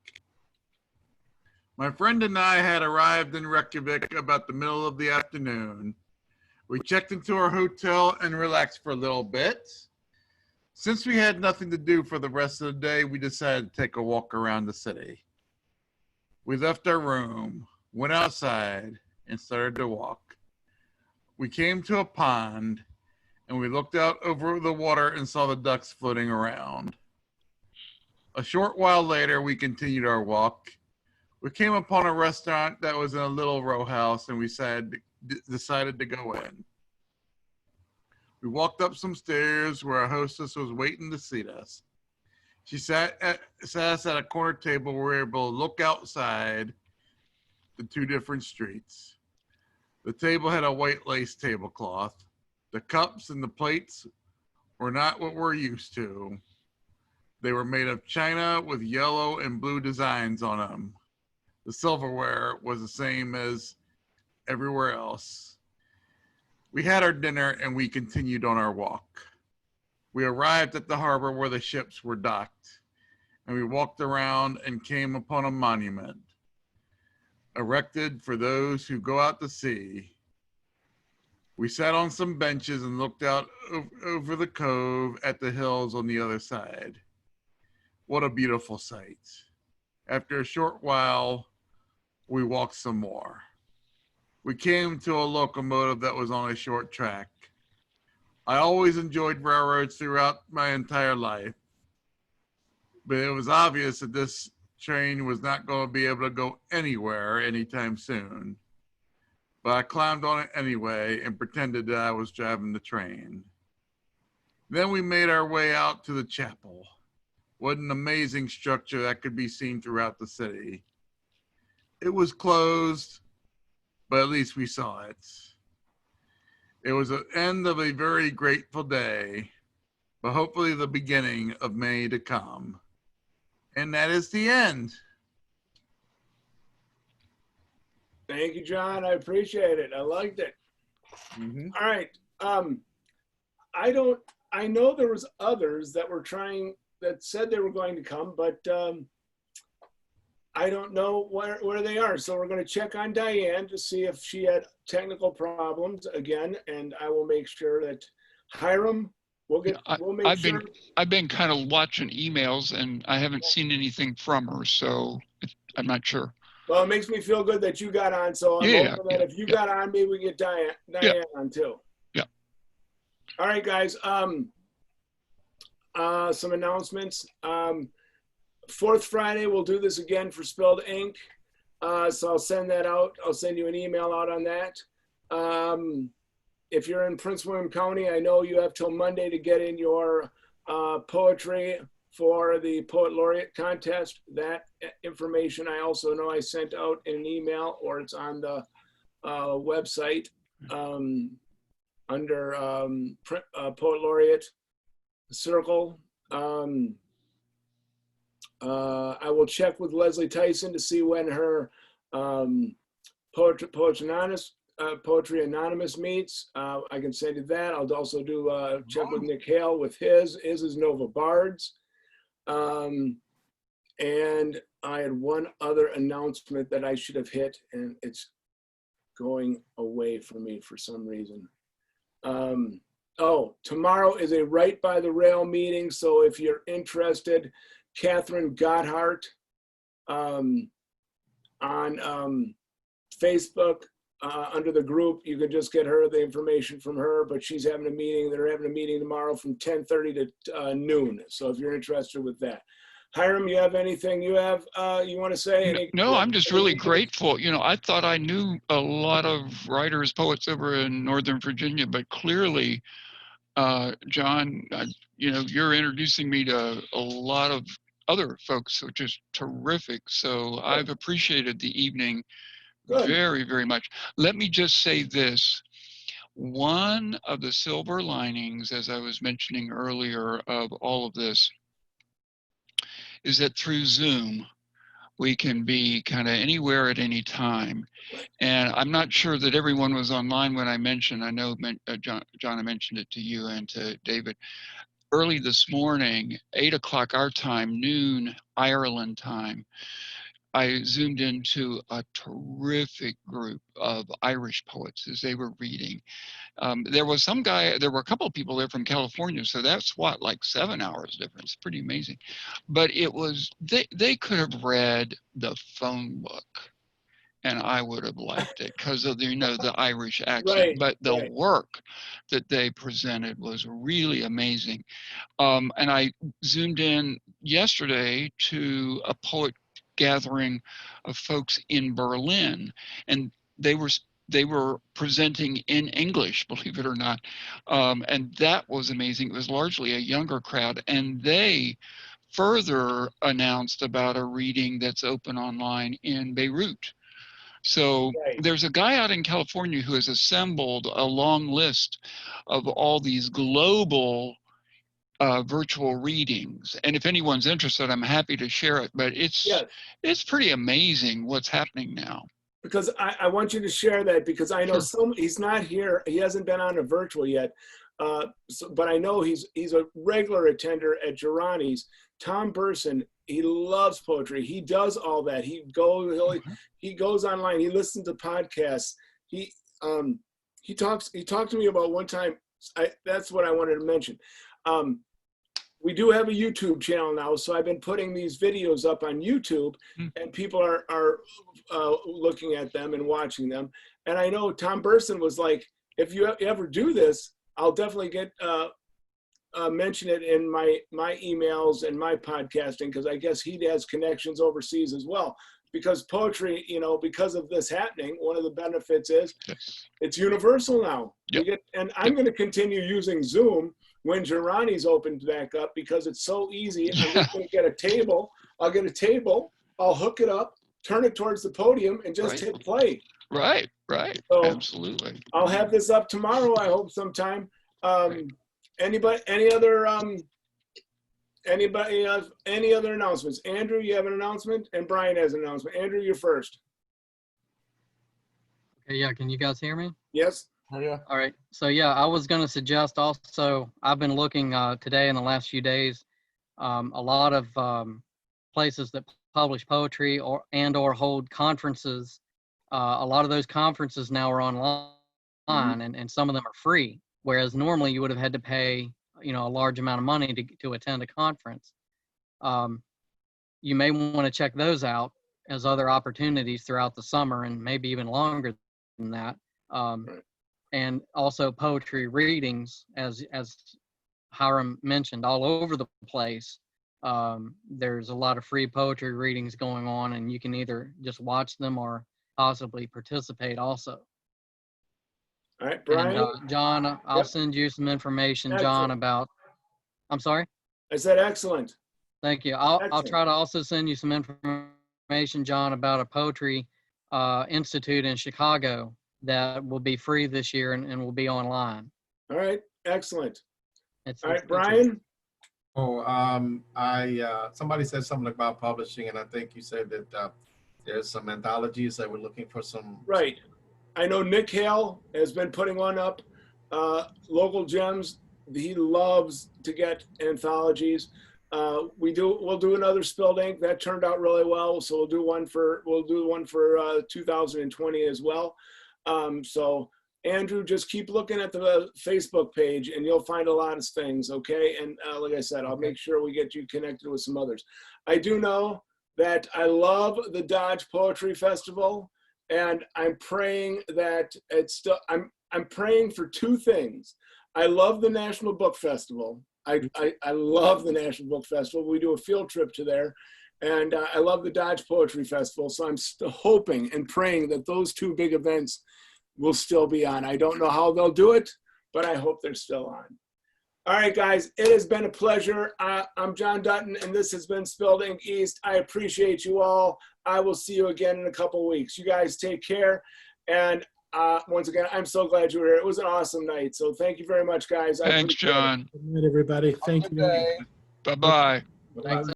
My friend and I had arrived in Reykjavik about the middle of the afternoon. We checked into our hotel and relaxed for a little bit. Since we had nothing to do for the rest of the day, we decided to take a walk around the city. We left our room, went outside, and started to walk. We came to a pond, and we looked out over the water and saw the ducks floating around. A short while later, we continued our walk. We came upon a restaurant that was in a little row house, and we decided to go in. We walked up some stairs where our hostess was waiting to seat us. She sat us at a corner table where we were able to look outside the two different streets. The table had a white lace tablecloth. The cups and the plates were not what we're used to. They were made of china with yellow and blue designs on them. The silverware was the same as everywhere else. We had our dinner and we continued on our walk. We arrived at the harbor where the ships were docked, and we walked around and came upon a monument erected for those who go out to sea. We sat on some benches and looked out over the cove at the hills on the other side. What a beautiful sight. After a short while, we walked some more. We came to a locomotive that was on a short track. I always enjoyed railroads throughout my entire life, but it was obvious that this train was not going to be able to go anywhere anytime soon. But I climbed on it anyway and pretended that I was driving the train. Then we made our way out to the chapel. What an amazing structure that could be seen throughout the city. It was closed, but at least we saw it. It was the end of a very grateful day, but hopefully the beginning of many to come. And that is the end. Thank you, John. I appreciate it. I liked it. Mm-hmm. All right. I know there was others that were that said they were going to come, but I don't know where they are. So we're going to check on Diane to see if she had technical problems again, and I will make sure that Hiram, we'll make sure. I've been kind of watching emails, and I haven't seen anything from her, so I'm not sure. Well, it makes me feel good that you got on. So I'm hoping that if you got on, maybe we get Diane on too. Yeah. All right, guys. Some announcements. Fourth Friday, we'll do this again for Spilled Ink. So I'll send that out. I'll send you an email out on that. If you're in Prince William County, I know you have till Monday to get in your poetry for the Poet Laureate contest. That information I also know I sent out in an email, or it's on the website under Poet Laureate Circle. I will check with Leslie Tyson to see when her Poetry Anonymous meets. I can send you that. I'll also do check with Nick Hale with his. His is Nova Bards. And I had one other announcement that I should have hit, and it's going away from me for some reason. Tomorrow is a Right by the Rail meeting. So if you're interested, Catherine Gotthard on Facebook under the group, you could just get her the information from her, but she's having a meeting. They're having a meeting tomorrow from 10:30 to noon. So if you're interested with that. Hiram, you have anything you want to say? No, I'm just really grateful. You know, I thought I knew a lot of writers, poets over in Northern Virginia, but clearly, John, you're introducing me to a lot of other folks, which is terrific. So I've appreciated the evening very, very much. Let me just say this. One of the silver linings, as I was mentioning earlier, of all of this is that through Zoom, We can be kind of anywhere at any time. And I'm not sure that everyone was online when I mentioned, I know John, I mentioned it to you and to David. Early this morning, 8 o'clock our time, noon Ireland time, I zoomed into a terrific group of Irish poets as they were reading. There was some guy, there were a couple of people there from California, so that's what, like 7 hours difference, pretty amazing. But it was, they could have read the phone book and I would have liked it because of the, the Irish accent, Right, but the right. work that they presented was really amazing. And I zoomed in yesterday to a poet gathering of folks in Berlin, and they were presenting in English, believe it or not, and that was amazing. It was largely a younger crowd, and they further announced about a reading that's open online in Beirut. So Right. there's a guy out in California who has assembled a long list of all these global virtual readings. And if anyone's interested, I'm happy to share it, but Yes. it's pretty amazing what's happening now. Because I want you to share that, because I know Sure. he's not here. He hasn't been on a virtual yet. But I know he's a regular attender at Girani's. Tom Burson, he loves poetry. He does all that. He goes online. He listens to podcasts. He talked to me about one time. That's what I wanted to mention. We do have a YouTube channel now, so I've been putting these videos up on YouTube, and people are looking at them and watching them. And I know Tom Burson was like, if you ever do this, I'll definitely get mention it in my emails and my podcasting, because I guess he has connections overseas as well. Because poetry, because of this happening, one of the benefits is it's universal now. Yep. And I'm going to continue using Zoom when Girani's opened back up, because it's so easy. I'm just going to get a table. I'll get a table. I'll hook it up, turn it towards the podium, and just hit play. Right. So Absolutely. I'll have this up tomorrow, I hope, sometime. Anybody, any other announcements? Andrew, you have an announcement, and Brian has an announcement. Andrew, you're first. Okay, yeah, can you guys hear me? Yes. Oh, yeah. All right, so yeah, I was going to suggest also, I've been looking today in the last few days, a lot of places that publish poetry or hold conferences. A lot of those conferences now are online, and some of them are free, whereas normally you would have had to pay, a large amount of money to attend a conference. You may want to check those out as other opportunities throughout the summer, and maybe even longer than that. And also poetry readings, as Hiram mentioned, all over the place. There's a lot of free poetry readings going on, and you can either just watch them or possibly participate also. All right, Brian. And John, I'll send you some information, John, about. I'm sorry? I said excellent. Thank you. I'll try to also send you some information, John, about a poetry institute in Chicago that will be free this year and will be online. All right, excellent. All right, It's Brian. Somebody said something about publishing, and I think you said that there's some anthologies that we're looking for some. Right. I know Nick Hale has been putting one up. Local Gems. He loves to get anthologies. We'll do another Spilled Ink that turned out really well. So we'll do one for 2020 as well. So Andrew, just keep looking at the Facebook page and you'll find a lot of things. Okay. And like I said, I'll make sure we get you connected with some others. I do know that I love the Dodge Poetry Festival, and I'm praying that I'm praying for two things. I love the National Book Festival. I love the National Book Festival. We do a field trip to there, and I love the Dodge Poetry Festival. So I'm still hoping and praying that those two big events will still be on. I don't know how they'll do it, but I hope they're still on. All right, guys, it has been a pleasure. I'm John Dutton, and this has been Spilled Ink East. I appreciate you all. I will see you again in a couple of weeks. You guys take care. And once again, I'm so glad you were here. It was an awesome night. So thank you very much, guys. Thanks, John. Good night, everybody. Thank you. Bye-bye. Thanks.